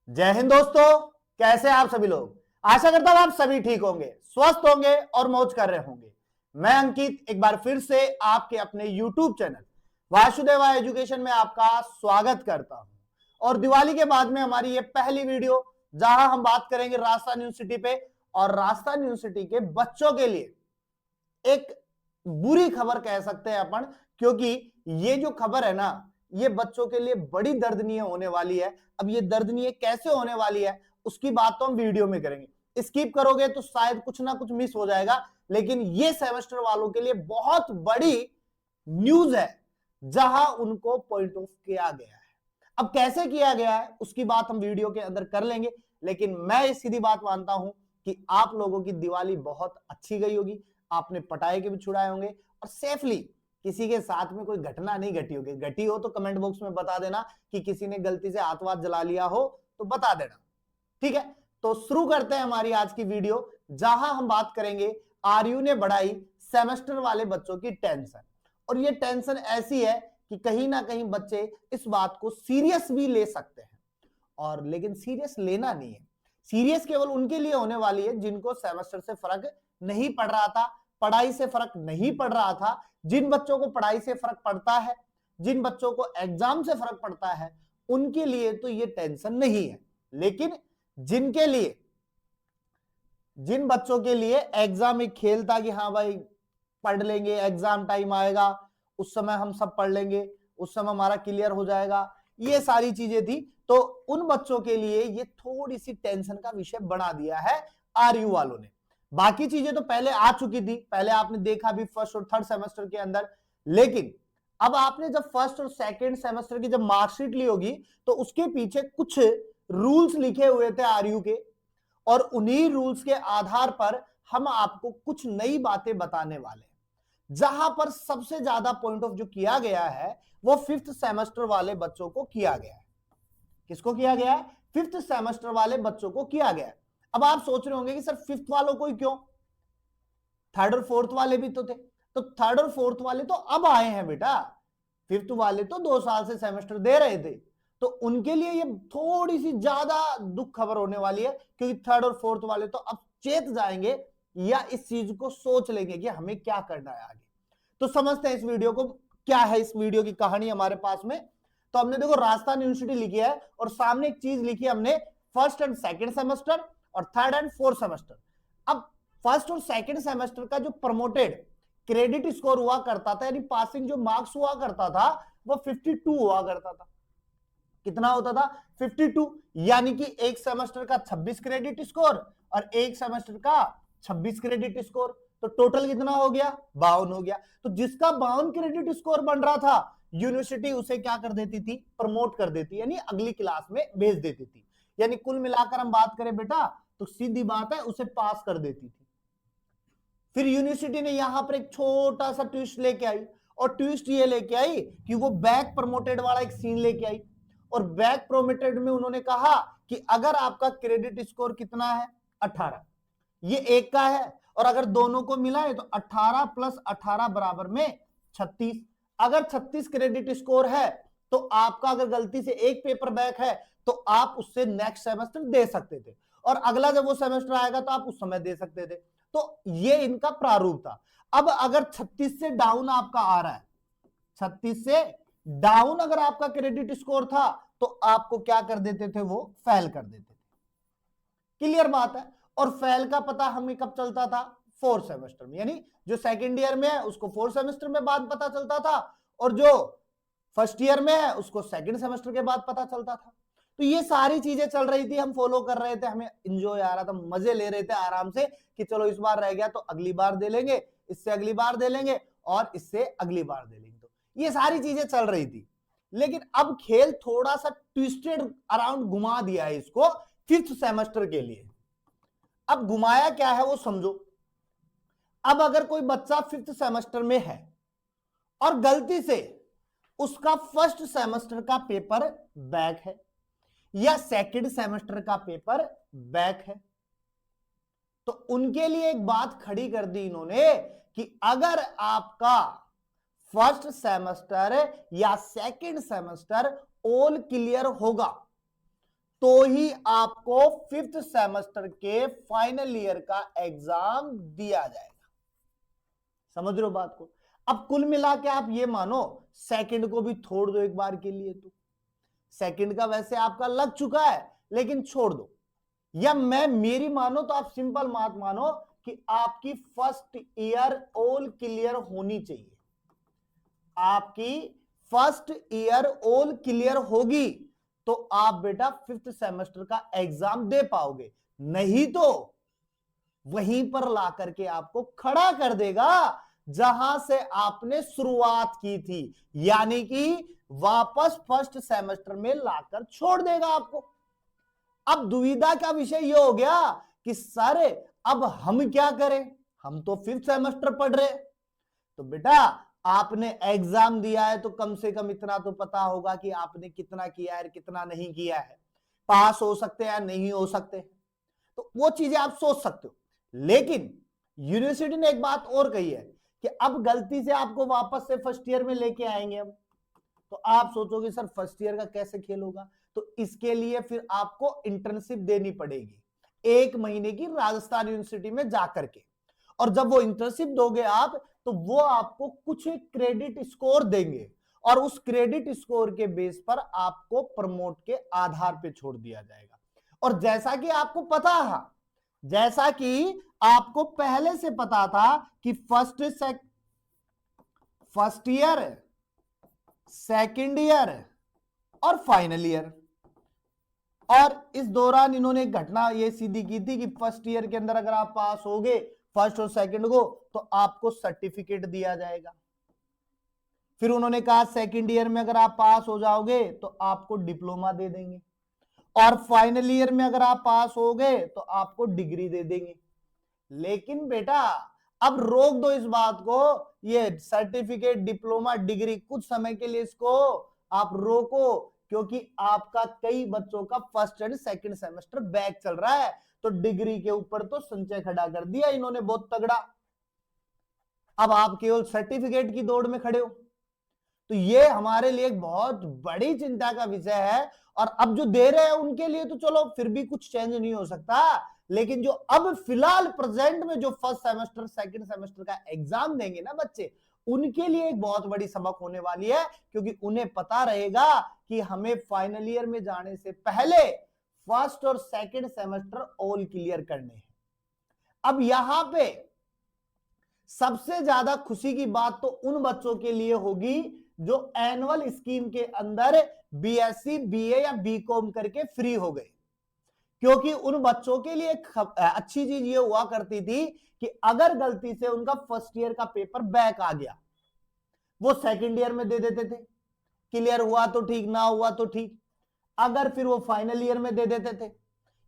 जय हिंद दोस्तों। कैसे आप सभी लोग? आशा करता हूं आप सभी ठीक होंगे, स्वस्थ होंगे और मौज कर रहे होंगे। मैं अंकित एक बार फिर से आपके अपने YouTube चैनल वासुदेवा एजुकेशन में आपका स्वागत करता हूं। और दिवाली के बाद में हमारी ये पहली वीडियो जहां हम बात करेंगे राजस्थान यूनिवर्सिटी पे, और राजस्थान यूनिवर्सिटी के बच्चों के लिए एक बुरी खबर कह सकते हैं अपन, क्योंकि ये जो खबर है ना, ये बच्चों के लिए बड़ी दर्दनीय होने वाली है। अब ये दर्दनीय कैसे होने वाली है उसकी बात तो हम वीडियो में करेंगे। स्किप करोगे तो शायद कुछ ना कुछ मिस हो जाएगा, लेकिन ये सेमेस्टर वालों के लिए बहुत बड़ी न्यूज है जहां उनको पॉइंट ऑफ किया गया है। अब कैसे किया गया है उसकी बात हम वीडियो के अंदर कर लेंगे, लेकिन मैं सीधी बात मानता हूं कि आप लोगों की दिवाली बहुत अच्छी गई होगी, आपने पटाखे के भी छुड़ाए होंगे और सेफली किसी के साथ में कोई घटना नहीं घटी होगी। घटी हो तो कमेंट बॉक्स में बता देना कि किसी ने गलती से हाथ वाथ जला लिया हो तो बता देना, ठीक है। तो शुरू करते हैं हमारी आज की वीडियो, जहां हम बात करेंगे आरयू ने बढ़ाई सेमेस्टर वाले बच्चों की टेंशन। और ये टेंशन ऐसी है कि कहीं ना कहीं बच्चे इस बात को सीरियस भी ले सकते हैं, और लेकिन सीरियस लेना नहीं है। सीरियस केवल उनके लिए होने वाली है जिनको सेमेस्टर से फर्क नहीं पड़ रहा था, पढ़ाई से फर्क नहीं पड़ रहा था। जिन बच्चों को पढ़ाई से फर्क पड़ता है, जिन बच्चों को एग्जाम से फर्क पड़ता है, उनके लिए तो ये टेंशन नहीं है। लेकिन जिनके लिए, जिन बच्चों के लिए एग्जाम एक खेल था कि हाँ भाई पढ़ लेंगे, एग्जाम टाइम आएगा उस समय हम सब पढ़ लेंगे, उस समय हमारा क्लियर हो जाएगा, ये सारी चीजें थी, तो उन बच्चों के लिए ये थोड़ी सी टेंशन का विषय बना दिया है आरयू वालों ने। बाकी चीजें तो पहले आ चुकी थी, पहले आपने देखा भी फर्स्ट और थर्ड सेमेस्टर के अंदर, लेकिन अब आपने जब फर्स्ट और सेकेंड सेमेस्टर की जब मार्कशीट ली होगी तो उसके पीछे कुछ रूल्स लिखे हुए थे आरयू के, और उन्हीं रूल्स के आधार पर हम आपको कुछ नई बातें बताने वाले हैं। जहां पर सबसे ज्यादा पॉइंट ऑफ जो किया गया है वो फिफ्थ सेमेस्टर वाले बच्चों को किया गया है। किसको किया गया है? फिफ्थ सेमेस्टर वाले बच्चों को किया गया है। अब आप सोच रहे होंगे कि सर फिफ्थ वालों को ही क्यों, थर्ड और फोर्थ वाले भी तो थे। तो थर्ड और फोर्थ वाले तो अब आए हैं बेटा, फिफ्थ वाले तो 2 साल से सेमेस्टर दे रहे थे, तो उनके लिए ये थोड़ी सी ज्यादा दुख खबर होने वाली है, क्योंकि थर्ड और फोर्थ वाले तो अब चेत जाएंगे या इस चीज को सोच लेंगे कि हमें क्या करना है आगे। तो समझते हैं इस वीडियो को, क्या है इस वीडियो की कहानी हमारे पास में। तो हमने देखो राजस्थान यूनिवर्सिटी लिखी है और सामने एक चीज लिखी है हमने, फर्स्ट एंड सेकंड सेमेस्टर और थर्ड एंड फोर्थ सेमेस्टर। अब फर्स्ट और सेकंड सेमेस्टर का जो प्रमोटेड क्रेडिट स्कोर हुआ करता था, यानी पासिंग जो मार्क्स हुआ करता था, वो 52 हुआ करता था। कितना होता था? 52। यानी कि एक सेमेस्टर का 26 क्रेडिट स्कोर और एक सेमेस्टर का 26 क्रेडिट स्कोर, तो टोटल कितना हो गया? 52 हो गया। तो जिसका 52 क्रेडिट स्कोर बन रहा था, यूनिवर्सिटी उसे क्या कर देती थी? प्रमोट कर देती, यानी अगली क्लास में भेज देती थी। यानी कुल मिलाकर हम बात करें बेटा तो सीधी बात है, उसे पास कर देती थी। फिर यूनिवर्सिटी ने यहां पर एक छोटा सा ट्विस्ट लेके आई, और ट्विस्ट ये लेके आई कि वो बैक प्रमोटेड वाला एक सीन लेके आई। और बैक प्रमोटेड में उन्होंने कहा कि अगर आपका क्रेडिट स्कोर कितना है? 18, ये एक का है, और अगर दोनों को मिलाए तो 18 + 18 बराबर में 36। अगर 36 क्रेडिट स्कोर है तो आपका अगर गलती से एक पेपर बैक है तो आप उससे नेक्स्ट सेमेस्टर दे सकते थे, और अगला जब वो सेमेस्टर आएगा तो आप उस समय दे सकते थे। तो ये इनका प्रारूप था। अब अगर 36 से डाउन आपका आ रहा है, 36 से डाउन अगर आपका क्रेडिट स्कोर था तो आपको क्या कर देते थे? वो फेल कर देते थे। क्लियर बात है। और फेल का पता हमें कब चलता था? फोर्थ सेमेस्टर में, यानी जो सेकंड ईयर में है उसको फोर्थ सेमेस्टर में बाद पता चलता था, और जो फर्स्ट ईयर में है उसको सेकंड सेमेस्टर के बाद पता चलता था। तो ये सारी चीजें चल रही थी, हम फॉलो कर रहे थे, हमें एंजॉय आ रहा था, मजे ले रहे थे आराम से कि चलो इस बार रह गया तो अगली बार दे लेंगे, इससे अगली बार दे लेंगे, और इससे अगली बार दे लेंगे। तो ये सारी चीजें चल रही थी। लेकिन अब खेल थोड़ा सा ट्विस्टेड अराउंड घुमा दिया है इसको फिफ्थ सेमेस्टर के लिए। अब घुमाया क्या है वो समझो। अब अगर कोई बच्चा फिफ्थ सेमेस्टर में है और गलती से उसका फर्स्ट सेमेस्टर का पेपर बैक है या सेकंड सेमेस्टर का पेपर बैक है, तो उनके लिए एक बात खड़ी कर दी इन्होंने कि अगर आपका फर्स्ट सेमेस्टर या सेकंड सेमेस्टर ऑल क्लियर होगा, तो ही आपको 5th सेमेस्टर के फाइनल ईयर का एग्जाम दिया जाएगा। समझ रहे हो बात को? अब कुल मिला के आप ये मानो सेकंड को भी छोड़ दो एक बार के लिए, तो सेकंड का वैसे आपका लग चुका है लेकिन छोड़ दो, या मैं मेरी मानो तो आप सिंपल बात मानो कि आपकी फर्स्ट ईयर ऑल क्लियर होनी चाहिए। आपकी फर्स्ट ईयर ऑल क्लियर होगी तो आप बेटा 5th सेमेस्टर का एग्जाम दे पाओगे, नहीं तो वहीं पर ला करके आपको खड़ा कर देगा जहां से आपने शुरुआत की थी, यानी कि वापस फर्स्ट सेमेस्टर में लाकर छोड़ देगा आपको। अब दुविधा का विषय यह हो गया कि सर अब हम क्या करें, हम तो 5th सेमेस्टर पढ़ रहे। तो बेटा आपने एग्जाम दिया है तो कम से कम इतना तो पता होगा कि आपने कितना किया है कितना नहीं किया है, पास हो सकते हैं नहीं हो सकते, तो वो चीजें आप सोच सकते हो। लेकिन यूनिवर्सिटी ने एक बात और कही है कि अब गलती से आपको वापस से फर्स्ट ईयर में लेके आएंगे हम, तो आप सोचोगे सर फर्स्ट ईयर का कैसे खेल होगा, तो इसके लिए फिर आपको इंटर्नशिप देनी पड़ेगी 1 महीने की राजस्थान यूनिवर्सिटी में जाकर के। और जब वो इंटर्नशिप दोगे आप तो वो आपको कुछ क्रेडिट स्कोर देंगे और उस क्रेडिट स्कोर के बेस पर आपको प्रमोट के आधार पे छोड़ दिया जाएगा। और जैसा कि आपको पता था, जैसा कि आपको पहले से पता था कि फर्स्ट ईयर, सेकंड ईयर और फाइनल ईयर, और इस दौरान इन्होंने एक घटना ये सीधी की थी कि फर्स्ट ईयर के अंदर अगर आप पास हो गए फर्स्ट और सेकंड को तो आपको सर्टिफिकेट दिया जाएगा। फिर उन्होंने कहा सेकंड ईयर में अगर आप पास हो जाओगे तो आपको डिप्लोमा दे देंगे, और फाइनल ईयर में अगर आप पास हो गए तो आपको डिग्री दे देंगे। लेकिन बेटा अब रोक दो इस बात को, ये सर्टिफिकेट डिप्लोमा डिग्री कुछ समय के लिए इसको आप रोको, क्योंकि आपका कई बच्चों का first and second semester back चल रहा है, तो डिग्री के ऊपर तो संचय खड़ा कर दिया इन्होंने बहुत तगड़ा। अब आप केवल सर्टिफिकेट की दौड़ में खड़े हो, तो ये हमारे लिए एक बहुत बड़ी चिंता का विषय है। और अब जो दे रहे हैं उनके लिए तो चलो फिर भी कुछ चेंज नहीं हो सकता, लेकिन जो अब फिलहाल प्रेजेंट में जो फर्स्ट सेमेस्टर सेकंड सेमेस्टर का एग्जाम देंगे ना बच्चे, उनके लिए एक बहुत बड़ी सबक होने वाली है, क्योंकि उन्हें पता रहेगा कि हमें फाइनल ईयर में जाने से पहले फर्स्ट और सेकंड सेमेस्टर ऑल क्लियर करने हैं। अब यहां पे सबसे ज्यादा खुशी की बात तो उन बच्चों के लिए होगी जो एनुअल स्कीम के अंदर बीएससी बीए या बीकॉम करके फ्री हो गए, क्योंकि उन बच्चों के लिए अच्छी चीज ये हुआ करती थी कि अगर गलती से उनका फर्स्ट ईयर का पेपर बैक आ गया, वो सेकंड ईयर में दे देते थे, क्लियर हुआ तो ठीक, ना हुआ तो ठीक, अगर फिर वो फाइनल ईयर में दे देते थे,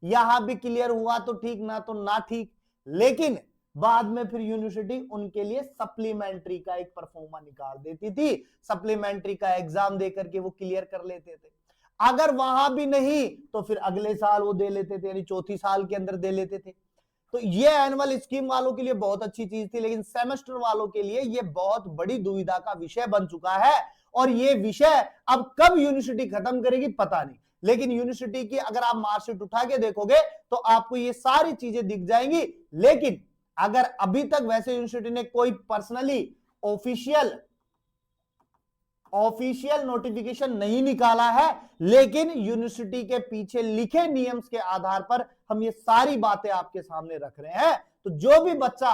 यहां भी क्लियर हुआ तो ठीक, ना तो ना ठीक, लेकिन बाद में फिर यूनिवर्सिटी उनके लिए सप्लीमेंट्री का एक परफॉर्मा निकाल देती थी, सप्लीमेंट्री का एग्जाम देकर के वो क्लियर कर लेते थे। अगर वहां भी नहीं तो फिर अगले साल वो दे लेते थे, यानी चौथी साल के अंदर दे लेते थे। तो ये एनुअल स्कीम वालों के लिए बहुत अच्छी चीज थी, लेकिन सेमेस्टर वालों के लिए ये बहुत बड़ी दुविधा का विषय बन चुका है। और ये विषय अब कब यूनिवर्सिटी खत्म करेगी पता नहीं, लेकिन यूनिवर्सिटी की अगर आप मार्कशीट उठा के देखोगे तो आपको ये सारी चीजें दिख जाएंगी। लेकिन अगर अभी तक वैसे यूनिवर्सिटी ने कोई पर्सनली ऑफिशियल नोटिफिकेशन नहीं निकाला है, लेकिन यूनिवर्सिटी के पीछे लिखे नियम्स के आधार पर हम ये सारी बातें आपके सामने रख रहे हैं। तो जो भी बच्चा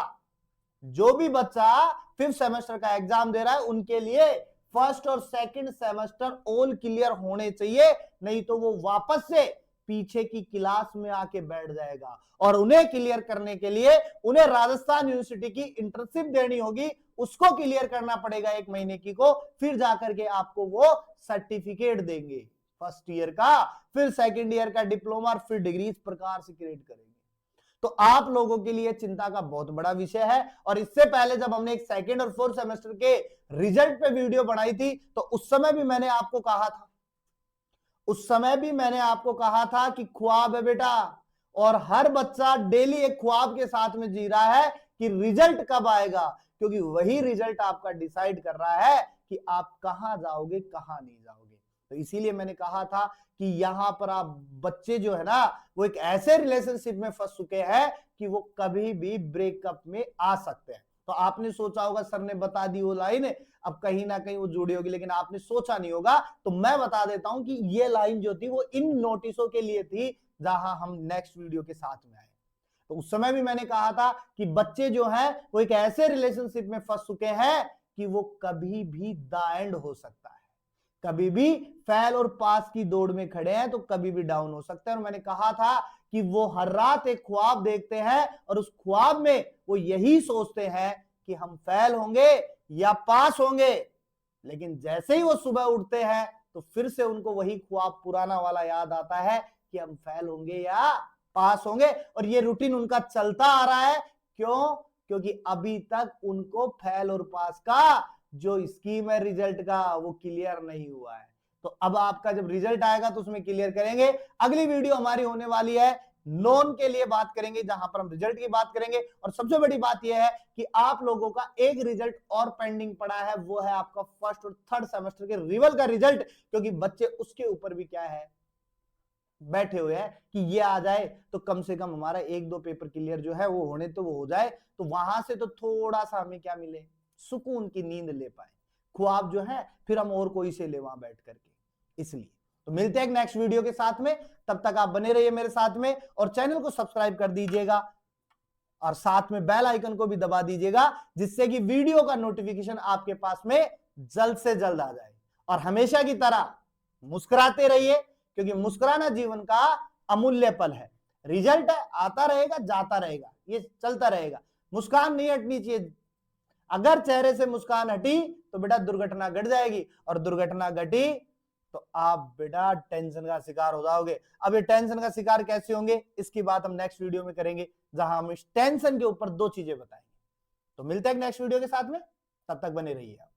5th सेमेस्टर का एग्जाम दे रहा है उनके लिए फर्स्ट और सेकंड सेमेस्टर ऑल क्लियर होने चाहिए, नहीं तो वो वापस से पीछे की क्लास में आके बैठ जाएगा। और उन्हें क्लियर करने के लिए उन्हें राजस्थान यूनिवर्सिटी की इंटर्नशिप देनी होगी, उसको क्लियर करना पड़ेगा 1 महीने की को, फिर जाकर के आपको वो सर्टिफिकेट देंगे फर्स्ट ईयर का, फिर सेकंड ईयर का डिप्लोमा और फिर डिग्री, इस प्रकार से क्रिएट करेंगे। तो आप लोगों के लिए चिंता का बहुत बड़ा विषय है। और इससे पहले जब हमने एक सेकंड और फोर्थ सेमेस्टर के रिजल्ट पे वीडियो बनाई थी तो उस समय भी मैंने आपको कहा था कि ख्वाब है बेटा, और हर बच्चा डेली एक ख्वाब के साथ में जी रहा है कि रिजल्ट कब आएगा, क्योंकि वही रिजल्ट आपका डिसाइड कर रहा है कि आप कहां जाओगे कहां नहीं जाओगे। तो इसीलिए मैंने कहा था कि यहां पर आप बच्चे जो है ना वो एक ऐसे रिलेशनशिप में फंस चुके हैं कि वो कभी भी ब्रेकअप में आ सकते हैं। तो आपने सोचा होगा सर ने बता दी वो लाइन, अब कहीं ना कहीं वो जुड़ी होगी, लेकिन आपने सोचा नहीं होगा। तो मैं बता देता हूं कि ये लाइन जो थी वो इन नोटिसों के लिए थी जहां हम नेक्स्ट वीडियो के साथ में आए। तो उस समय भी मैंने कहा था कि बच्चे जो हैं वो एक ऐसे रिलेशनशिप में फंस चुके हैं कि वो कभी भी द एंड हो सकता है, कभी भी फेल और पास की दौड़ में खड़े हैं तो कभी भी डाउन हो सकते हैं। और मैंने कहा था कि वो हर रात एक ख्वाब देखते हैं और उस ख्वाब में वो यही सोचते हैं कि हम फेल होंगे या पास होंगे, लेकिन जैसे ही वो सुबह उठते हैं तो फिर से उनको वही ख्वाब पुराना वाला याद आता है कि हम फेल होंगे या पास होंगे। और ये रूटीन उनका चलता आ रहा है। क्यों? क्योंकि अभी तक उनको फेल और पास का जो स्कीम है रिजल्ट का वो क्लियर नहीं हुआ है। तो अब आपका जब रिजल्ट आएगा तो उसमें क्लियर करेंगे। अगली वीडियो हमारी होने वाली है नॉन के लिए बात करेंगे, जहां पर हम रिजल्ट की बात करेंगे। और सबसे बड़ी बात यह है कि आप लोगों का एक रिजल्ट और पेंडिंग पड़ा है, वो है आपका फर्स्ट और थर्ड सेमेस्टर के रिवल का रिजल्ट, क्योंकि बच्चे उसके ऊपर भी क्या है बैठे हुए हैं कि ये आ जाए तो कम से कम हमारा एक दो पेपर क्लियर जो है वो होने तो वो हो जाए, तो वहां से तो थोड़ा सा हमें क्या मिले, सुकून की नींद ले पाए, ख्वाब जो है फिर हम और कोई से ले वहां बैठ करके। इसलिए तो मिलते हैं नेक्स्ट वीडियो के साथ में, तब तक आप बने रहिए मेरे साथ में और चैनल को सब्सक्राइब कर दीजिएगा और साथ में बेल आइकन को भी दबा दीजिएगा, जिससे कि वीडियो का नोटिफिकेशन आपके पास में जल्द से जल्द आ जाए। और हमेशा की तरह मुस्कुराते रहिए, क्योंकि मुस्कुराना जीवन का अमूल्य पल है। रिजल्ट आता रहेगा जाता रहेगा, ये चलता रहेगा, मुस्कान नहीं हटनी चाहिए। अगर चेहरे से मुस्कान हटी तो बेटा दुर्घटना घट जाएगी, और दुर्घटना घटी तो आप बेटा टेंशन का शिकार हो जाओगे। अब ये टेंशन का शिकार कैसे होंगे इसकी बात हम नेक्स्ट वीडियो में करेंगे, जहां हम इस टेंशन के ऊपर दो चीजें बताएंगे। तो मिलते हैं नेक्स्ट वीडियो के साथ में, तब तक बने रहिए आप।